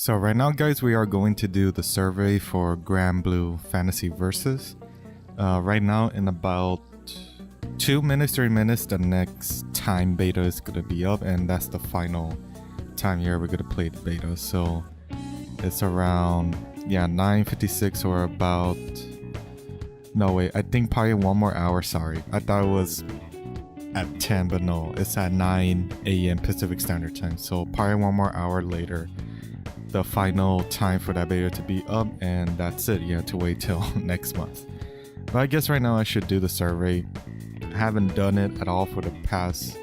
So right now, guys, we are going to do the survey for Granblue Fantasy Versus. Right now, in about 2 minutes, 3 minutes, the next time beta is going to be up, and that's the final time here we're going to play the beta. So it's around, 9:56 or about... No, wait, I think probably 1 more hour, sorry. I thought it was at 10, but no, it's at 9 a.m. Pacific Standard Time. So probably 1 more hour later, the final time for that beta to be up, and that's it. You have to wait till next month. But I guess right now I should do the survey. I haven't done it at all for the past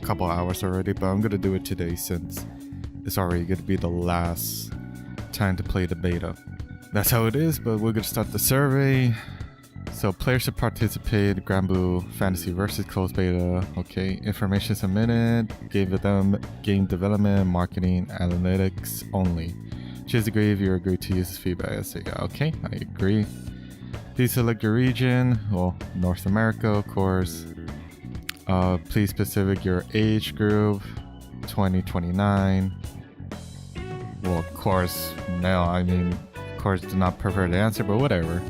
couple hours already, but I'm gonna do it today since it's already gonna be the last time to play the beta. That's how it is, but we're gonna start the survey. So players to participate, Granblue Fantasy Versus closed beta. Okay, information submitted, game development, marketing, analytics only. Choose agree if you agree to use this feedback. I say, okay, I agree. Please select your region. Well, North America, of course. Please specific your age group, 2029. Well, of course, no, I mean, of course, do not prefer the answer, but whatever.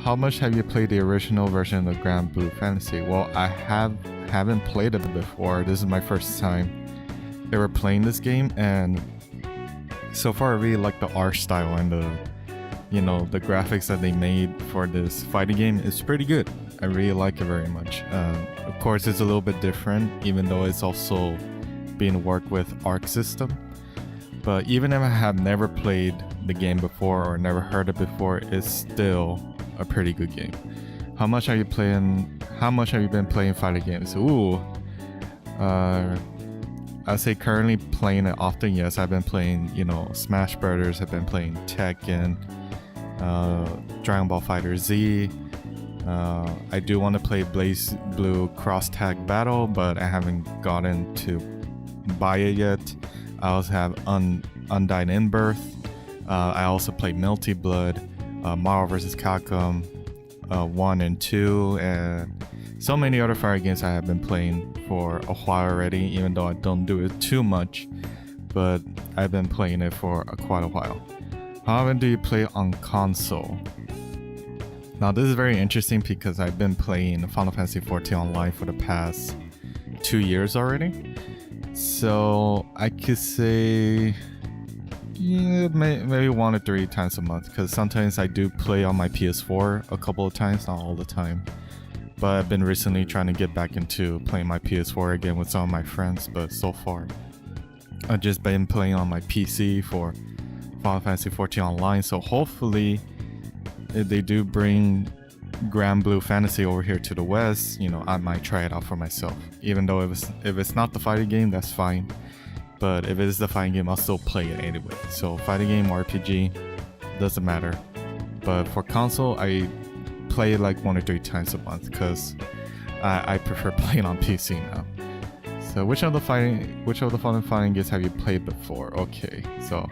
How much have you played the original version of Granblue Fantasy? Well, I haven't played it before. This is my first time ever playing this game, and so far I really like the art style and the graphics that they made for this fighting game. It's pretty good. I really like it very much. Of course, it's a little bit different, even though it's also being worked with Arc System. But even if I have never played the game before or never heard it before, it's still a pretty good game. How much have you been playing fighting games? Ooh, I say currently playing it often. Yes, I've been playing, Smash Brothers. I've been playing Tekken, Dragon Ball Fighter Z. I do want to play BlazBlue Cross Tag Battle, but I haven't gotten to buy it yet. I also have Undying in Birth. I also play Melty Blood, Marvel vs. Capcom 1 and 2, and so many other fire games I have been playing for a while already, even though I don't do it too much, but I've been playing it for quite a while. How often do you play on console? Now this is very interesting because I've been playing Final Fantasy XIV Online for the past 2 years already. So I could say maybe 1 to 3 times a month, because sometimes I do play on my PS4 a couple of times, not all the time. But I've been recently trying to get back into playing my PS4 again with some of my friends, but so far I've just been playing on my PC for Final Fantasy XIV Online. So hopefully if they do bring Granblue Fantasy over here to the West, I might try it out for myself. Even though if it's not the fighting game, that's fine. But if it is the fighting game, I'll still play it anyway. So fighting game, RPG, doesn't matter. But for console, I play it like 1 or 3 times a month because I prefer playing on PC now. So which of the following fighting games have you played before? Okay, so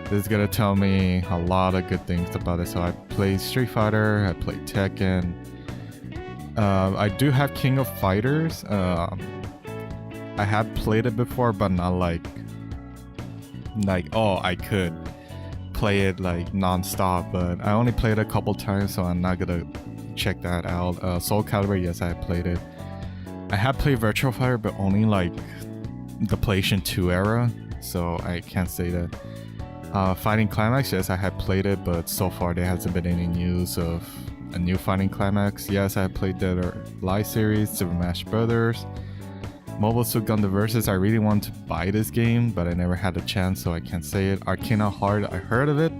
this is gonna tell me a lot of good things about it. So I played Street Fighter, I played Tekken. I do have King of Fighters. I have played it before, but not like I could play it like non-stop. But I only played it a couple times, so I'm not gonna check that out. Soul Calibur, yes, I have played it. I have played Virtua Fighter, but only like the PlayStation 2 era, so I can't say that. Fighting Climax, yes, I have played it, but so far there hasn't been any news of a new Fighting Climax. Yes, I have played the live series, Super Smash Brothers. Mobile Suit Gundam Versus, I really want to buy this game, but I never had a chance, so I can't say it. Arcana Heart, I heard of it,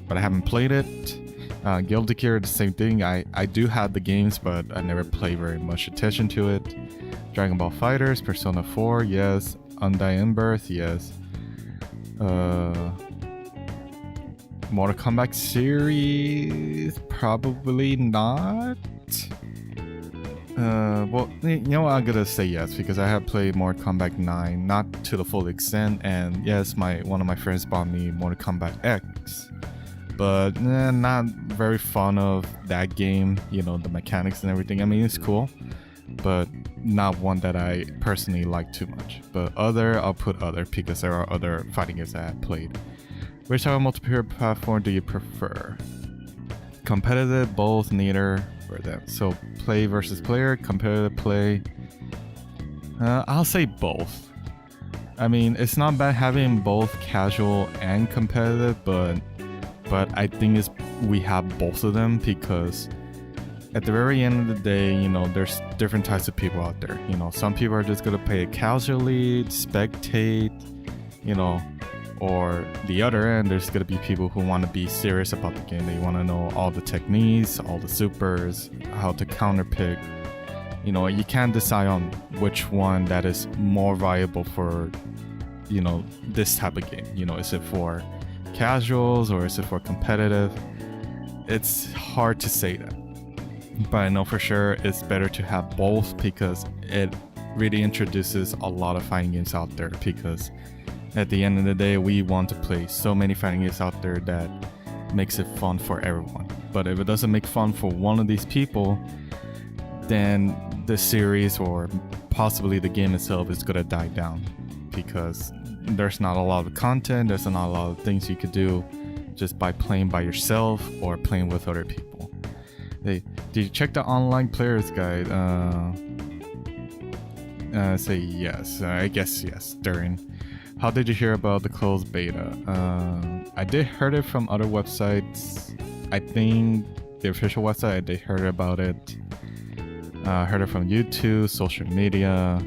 but I haven't played it. Guilty Gear, the same thing. I do have the games, but I never pay very much attention to it. Dragon Ball Fighters, Persona 4, yes. Undying in Birth, yes. Mortal Kombat series, probably not. Well, I'm gonna say yes because I have played Mortal Kombat 9, not to the full extent, and yes, one of my friends bought me Mortal Kombat X, but not very fond of that game. The mechanics and everything. I mean, it's cool, but not one that I personally like too much. But other, I'll put other because there are other fighting games that I've played. Which type of multiplayer platform do you prefer? Competitive, both, neither, for them. So play versus player, competitive play. I'll say both. I mean, it's not bad having both casual and competitive, but I think we have both of them because at the very end of the day, you know, there's different types of people out there. You know, some people are just gonna play it casually, spectate, you know, or the other end, there's gonna be people who want to be serious about the game. They want to know all the techniques, all the supers, how to counter pick. You know, you can't decide on which one that is more viable for, you know, this type of game. You know, is it for casuals or is it for competitive? It's hard to say that, but I know for sure it's better to have both because it really introduces a lot of fighting games out there. Because at the end of the day, we want to play so many fighting games out there that makes it fun for everyone. But if it doesn't make fun for one of these people, then the series or possibly the game itself is gonna die down because there's not a lot of content, there's not a lot of things you could do just by playing by yourself or playing with other people. Hey, did you check the online players guide? Say yes. I guess yes. During. How did you hear about the closed beta? I did heard it from other websites. I think the official website, I did heard about it. Heard it from YouTube, social media,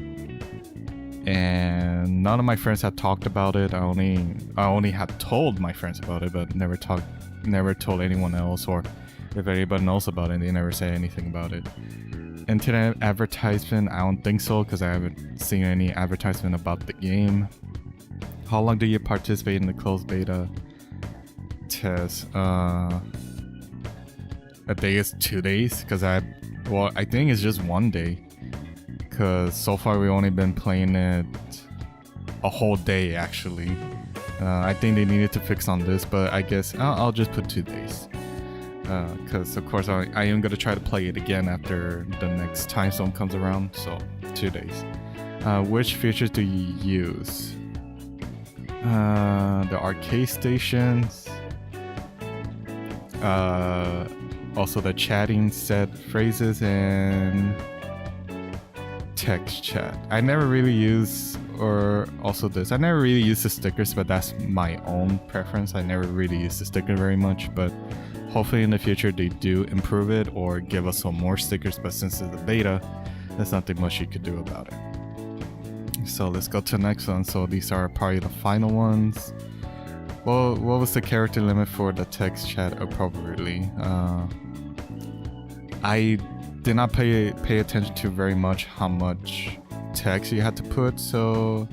and none of my friends had talked about it. I only had told my friends about it, but never told anyone else, or if anybody knows about it, they never say anything about it. Internet advertisement, I don't think so, because I haven't seen any advertisement about the game. How long do you participate in the closed beta test? I think it's 2 days, because I think it's just 1 day, because so far we've only been playing it a whole day actually. I think they needed to fix on this, but I guess I'll just put 2 days, because of course I am going to try to play it again after the next time zone comes around, so 2 days. Which features do you use? The arcade stations, also the chatting set phrases, and text chat. I never really use, or also this, I never really use the stickers, but that's my own preference. I never really use the sticker very much, but hopefully in the future they do improve it or give us some more stickers, but since it's the beta, there's nothing much you could do about it. So let's go to the next one. So these are probably the final ones. Well, what was the character limit for the text chat appropriately? I did not pay attention to very much how much text you had to put, so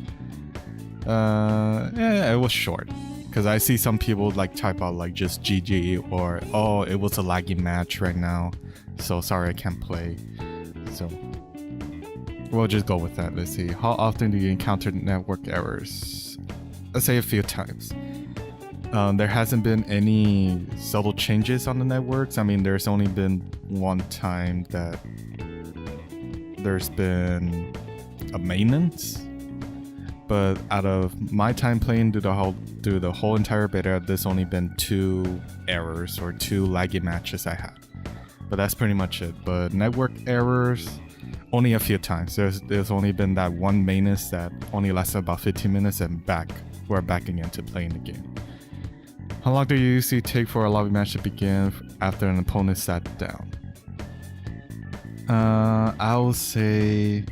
yeah, it was short. Because I see some people like type out like just GG or oh, it was a laggy match right now, so sorry I can't play. So we'll just go with that. Let's see. How often do you encounter network errors? Let's say a few times. There hasn't been any subtle changes on the networks. I mean, there's only been one time that there's been a maintenance. But out of my time playing through the whole entire beta, there's only been 2 errors or 2 laggy matches I had. But that's pretty much it. But network errors, only a few times. There's only been that one maintenance that only lasted about 15 minutes, and we're back again to playing the game. How long do you usually take for a lobby match to begin after an opponent sat down? I would say,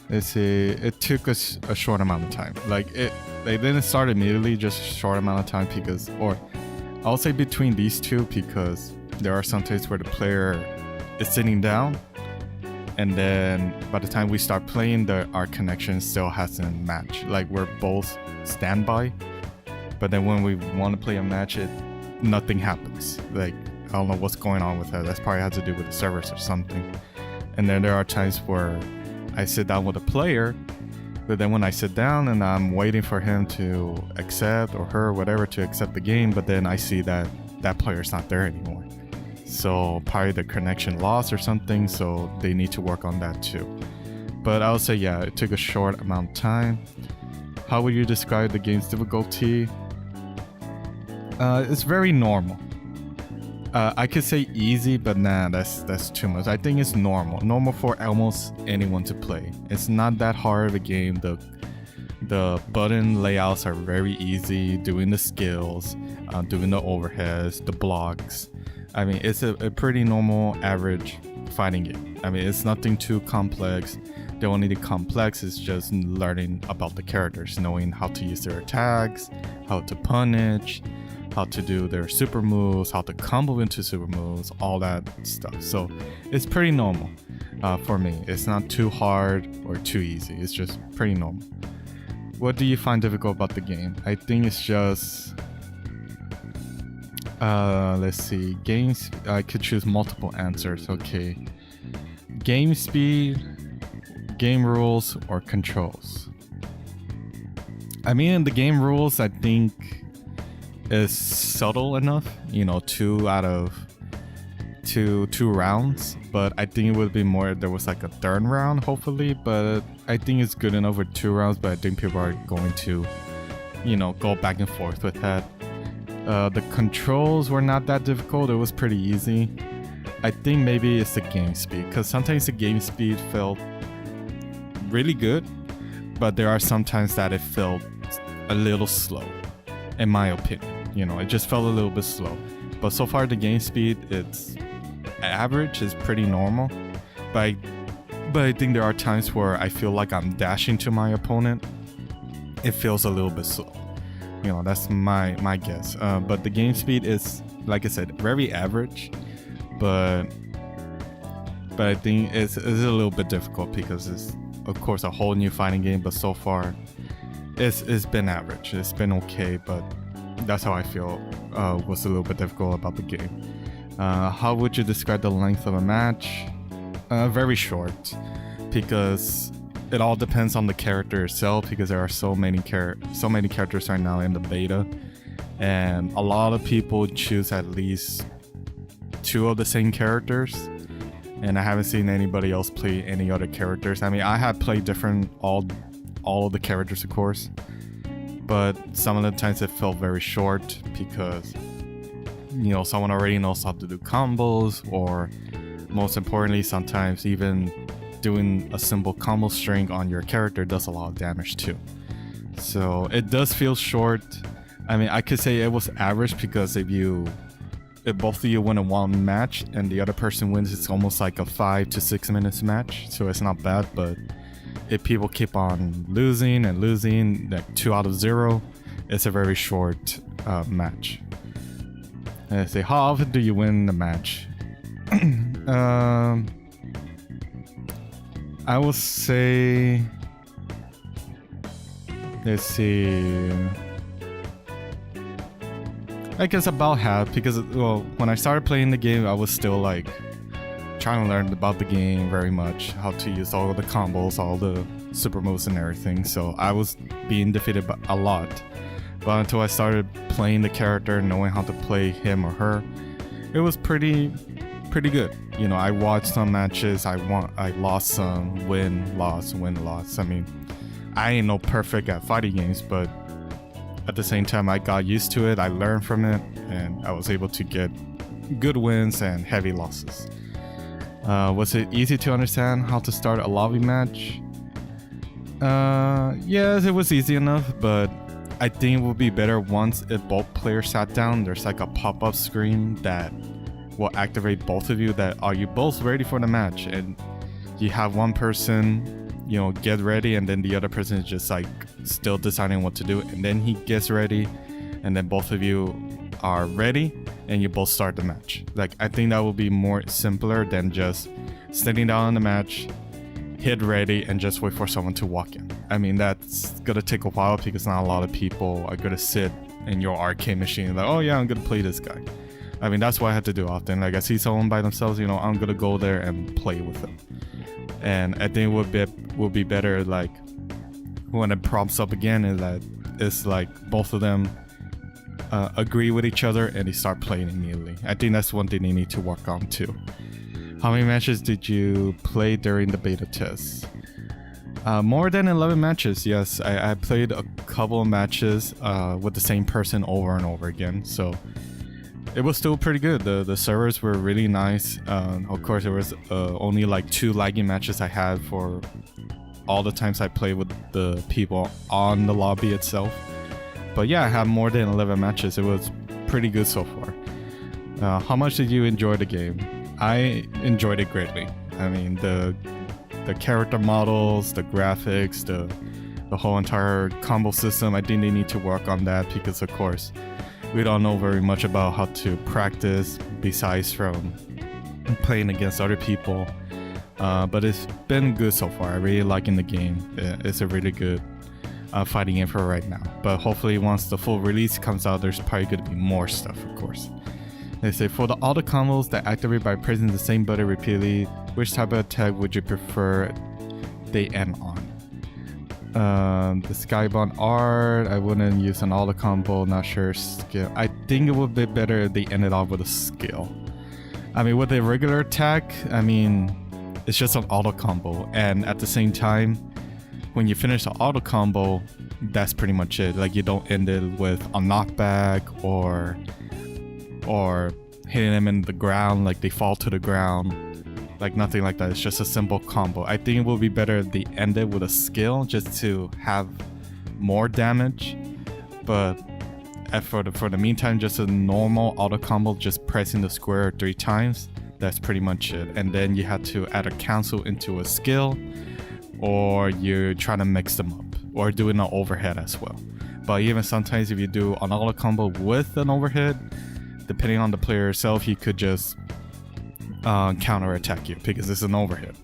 let's see, it took us a short amount of time. Like they didn't start immediately, just a short amount of time because, or I'll say between these two, because there are some times where the player is sitting down, and then by the time we start playing, our connection still hasn't matched. Like we're both standby, but then when we want to play a match, nothing happens. Like I don't know what's going on with that. That's probably has to do with the servers or something. And then there are times where I sit down with a player, but then when I sit down and I'm waiting for him to accept, or her, whatever, to accept the game, but then I see that that player's not there anymore. so probably the connection lost or something, so they need to work on that too. But I would say, yeah, it took a short amount of time. How would you describe the game's difficulty? It's very normal. I could say easy, but nah, that's too much. I think it's normal for almost anyone to play. It's not that hard of a game. The button layouts are very easy, doing the skills, doing the overheads, the blocks. I mean, it's a pretty normal, average fighting game. I mean, it's nothing too complex. The only complex is just learning about the characters, knowing how to use their attacks, how to punish, how to do their super moves, how to combo into super moves, all that stuff. So it's pretty normal for me. It's not too hard or too easy. It's just pretty normal. What do you find difficult about the game? I think it's just let's see, games. I could choose multiple answers. Okay, game speed, game rules, or controls. I mean, the game rules, I think, is subtle enough. You know, 2 out of 2 rounds. But I think it would be more if there was like a third round, hopefully. But I think it's good enough with 2 rounds. But I think people are going to, you know, go back and forth with that. The controls were not that difficult. It was pretty easy. I think maybe it's the game speed, because sometimes the game speed felt really good, but there are some times that it felt a little slow, in my opinion. You know, it just felt a little bit slow. But so far the game speed, it's average, is pretty normal. But I think there are times where I feel like I'm dashing to my opponent. It feels a little bit slow. You know, that's my guess. But the game speed is, like I said, very average. But I think it's a little bit difficult because it's, of course, a whole new fighting game. But so far, it's been average. It's been okay, but that's how I feel was a little bit difficult about the game. How would you describe the length of a match? Very short, because it all depends on the character itself, because there are so many characters right now in the beta, and a lot of people choose at least 2 of the same characters, and I haven't seen anybody else play any other characters. I mean, I have played different all of the characters, of course, but some of the times it felt very short because, you know, someone already knows how to do combos, or most importantly, sometimes even doing a simple combo string on your character does a lot of damage too. So it does feel short. I mean, I could say it was average, because if both of you win in one match and the other person wins, it's almost like a 5 to 6 minutes match, so it's not bad. But if people keep on losing and losing, like 2 out of 0, it's a very short match. And I say, how often do you win the match? I will say, let's see, I guess about half, because, well, when I started playing the game, I was still like trying to learn about the game very much, how to use all of the combos, all the super moves and everything. So I was being defeated a lot, but until I started playing the character, knowing how to play him or her, it was pretty good. You know, I watched some matches, I lost some, win, lost. I mean, I ain't no perfect at fighting games, but at the same time, I got used to it, I learned from it, and I was able to get good wins and heavy losses. Was it easy to understand how to start a lobby match? Yes, it was easy enough, but I think it would be better once if both players sat down. There's like a pop-up screen that will activate both of you, that are you both ready for the match, and you have one person, you know, get ready, and then the other person is just like still deciding what to do, and then he gets ready, and then both of you are ready and you both start the match. Like, I think that would be more simpler than just sitting down on the match, hit ready, and just wait for someone to walk in. I mean, that's gonna take a while because not a lot of people are gonna sit in your arcade machine like, oh yeah, I'm gonna play this guy. I mean, that's what I had to do often. Like, I see someone by themselves, you know, I'm gonna go there and play with them. And I think it would be better, like, when it prompts up again, is that it's like both of them agree with each other and they start playing immediately. I think that's one thing they need to work on too. How many matches did you play during the beta test? More than 11 matches, yes. I played a couple of matches with the same person over and over again, so it was still pretty good. The servers were really nice. Of course, there was only like 2 lagging matches I had for all the times I played with the people on the lobby itself. But yeah, I had more than 11 matches. It was pretty good so far. How much did you enjoy the game? I enjoyed it greatly. I mean, the character models, the graphics, the whole entire combo system, I think they need to work on that because of course we don't know very much about how to practice besides from playing against other people. But it's been good so far. I really liking the game. It's a really good fighting game for right now. But hopefully once the full release comes out, there's probably going to be more stuff, of course. They say, for the auto combos that activate by pressing the same button repeatedly, which type of attack would you prefer they end on? The Skybound art, I wouldn't use an auto combo, not sure skill. I think it would be better if they ended off with a skill. I mean, with a regular attack, I mean, it's just an auto combo, and at the same time, when you finish the auto combo, that's pretty much it. Like, you don't end it with a knockback or hitting them in the ground, like they fall to the ground, like nothing like that. It's just a simple combo. I think it would be better if they ended with a skill just to have more damage, but for the meantime, just a normal auto combo, just pressing the square 3 times, that's pretty much it. And then you have to add a cancel into a skill, or you're trying to mix them up, or doing an overhead as well. But even sometimes if you do an auto combo with an overhead, depending on the player itself, he could just counter attack you because it's an overhead.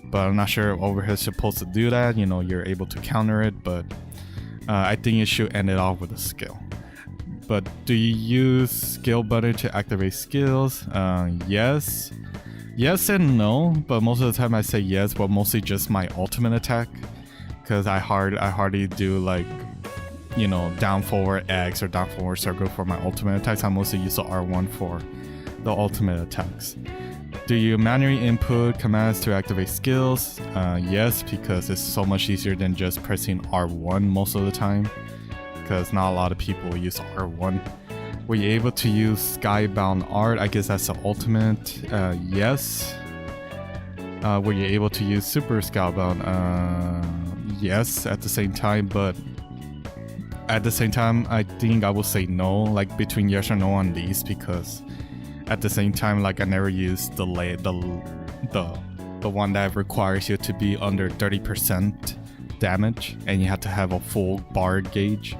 But I'm not sure if overhead's supposed to do that. You know, you're able to counter it, but I think you should end it off with a skill. But do you use skill button to activate skills? Yes. Yes and no, but most of the time I say yes, but mostly just my ultimate attack. Because I hardly do like, you know, down forward X or down forward circle for my ultimate attacks. I mostly use the R1 for the ultimate attacks. Do you manually input commands to activate skills? Yes, because it's so much easier than just pressing R1 most of the time, because not a lot of people use R1. Were you able to use Skybound art? I guess that's the ultimate. Yes. Were you able to use Super Skybound? Yes, at the same time, but at the same time, I think I will say no, like between yes or no on these, because at the same time, like I never used the one that requires you to be under 30% damage, and you have to have a full bar gauge.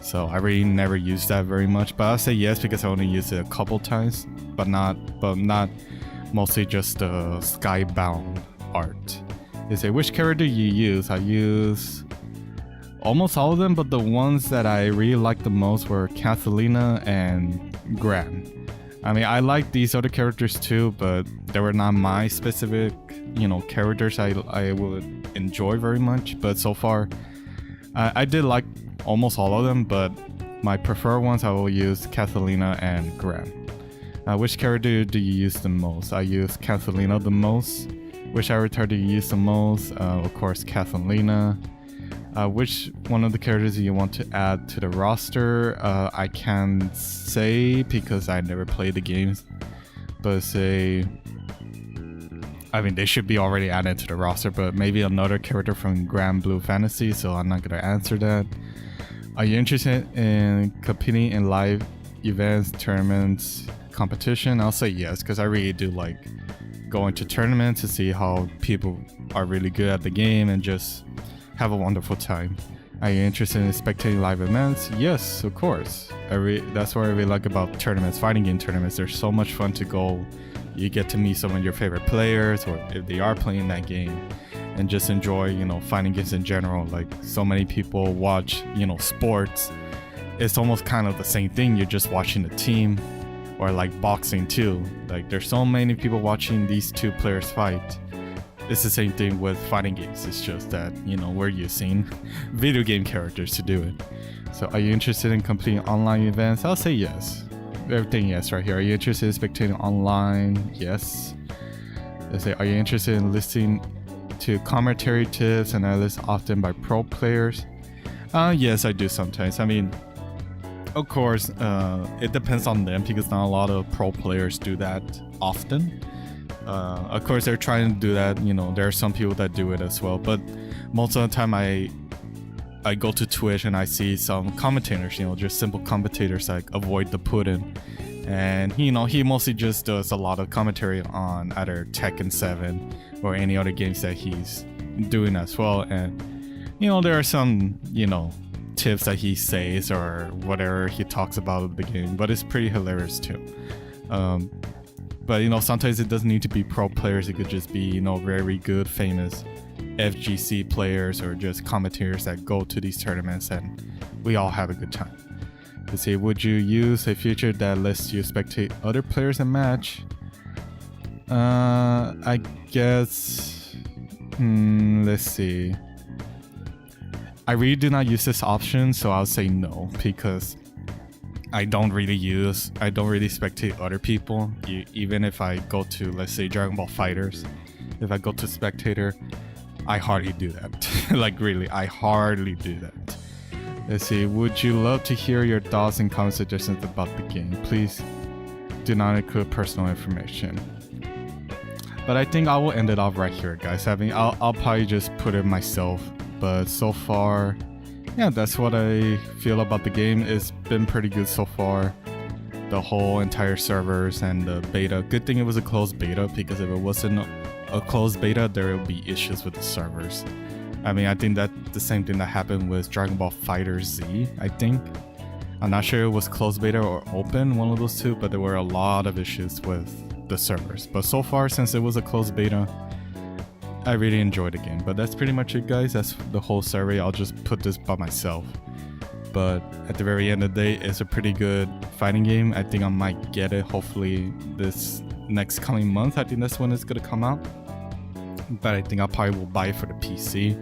So I really never used that very much, but I'll say yes because I only used it a couple times, but not mostly just the Skybound art. They say, which character you use? I use almost all of them, but the ones that I really liked the most were Catalina and Gran. I mean, I like these other characters too, but they were not my specific, you know, characters I would enjoy very much. But so far, I did like almost all of them, but my preferred ones I will use Catalina and Gran. Which character do you use the most? I use Catalina the most. Which avatar do you use the most? Of course, Catalina. Which one of the characters do you want to add to the roster? I can't say because I never played the games, but say, I mean, they should be already added to the roster, but maybe another character from Granblue Fantasy, so I'm not going to answer that. Are you interested in competing in live events, tournaments, competition? I'll say yes, because I really do like going to tournaments to see how people are really good at the game and just have a wonderful time. Are you interested in spectating live events? Yes, of course. That's what I really like about tournaments, fighting game tournaments. They're so much fun to go. You get to meet some of your favorite players, or if they are playing that game, and just enjoy, you know, fighting games in general. Like, so many people watch, you know, sports. It's almost kind of the same thing. You're just watching the team, or like boxing too. Like, there's so many people watching these two players fight. it's the same thing with fighting games. It's just that, you know, we're using video game characters to do it. So are you interested in completing online events? I'll say yes. Everything yes right here. Are you interested in spectating online? Yes. Let's say, are you interested in listening to commentary tips and analysis often by pro players? Yes, I do sometimes. I mean, of course, it depends on them because not a lot of pro players do that often. Of course, they're trying to do that. You know, there are some people that do it as well, but most of the time I go to Twitch and I see some commentators, you know, just simple commentators like Avoid the Puddin', and you know, he mostly just does a lot of commentary on either Tekken 7 or any other games that he's doing as well. And you know, there are some, you know, tips that he says or whatever he talks about the game, but it's pretty hilarious too. But you know, sometimes it doesn't need to be pro players. It could just be, you know, very good famous FGC players or just commentators that go to these tournaments, and we all have a good time. Let's see, would you use a feature that lets you spectate other players in match? I guess, let's see. I really do not use this option, so I'll say no, because I don't really spectate other people. Even if I go to, let's say, Dragon Ball Fighters, if I go to spectator, I hardly do that. Like really, I hardly do that. Let's see, would you love to hear your thoughts and comment suggestions about the game? Please do not include personal information. But I think I will end it off right here, guys. I'll probably just put it myself. But so far, yeah, that's what I feel about the game. It's been pretty good so far. The whole entire servers and the beta. Good thing it was a closed beta, because if it wasn't a closed beta, there would be issues with the servers. I mean, I think that's the same thing that happened with Dragon Ball FighterZ, I think. I'm not sure it was closed beta or open, one of those two, but there were a lot of issues with the servers. But so far, since it was a closed beta, I really enjoyed the game. But that's pretty much it, guys. That's the whole survey. I'll just put this by myself. But at the very end of the day, it's a pretty good fighting game. I think I might get it hopefully this next coming month. I think that's when it's gonna come out. But I think I probably will buy it for the PC,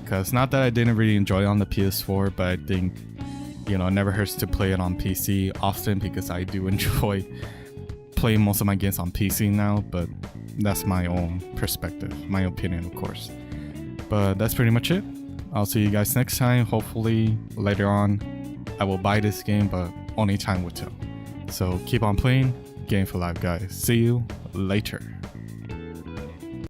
because not that I didn't really enjoy it on the PS4, but I think, you know, it never hurts to play it on PC often, because I do enjoy playing most of my games on PC now. But that's my own perspective, my opinion, of course. But that's pretty much it. I'll see you guys next time. Hopefully later on I will buy this game, but only time will tell. So keep on playing. Game for life, guys. See you later.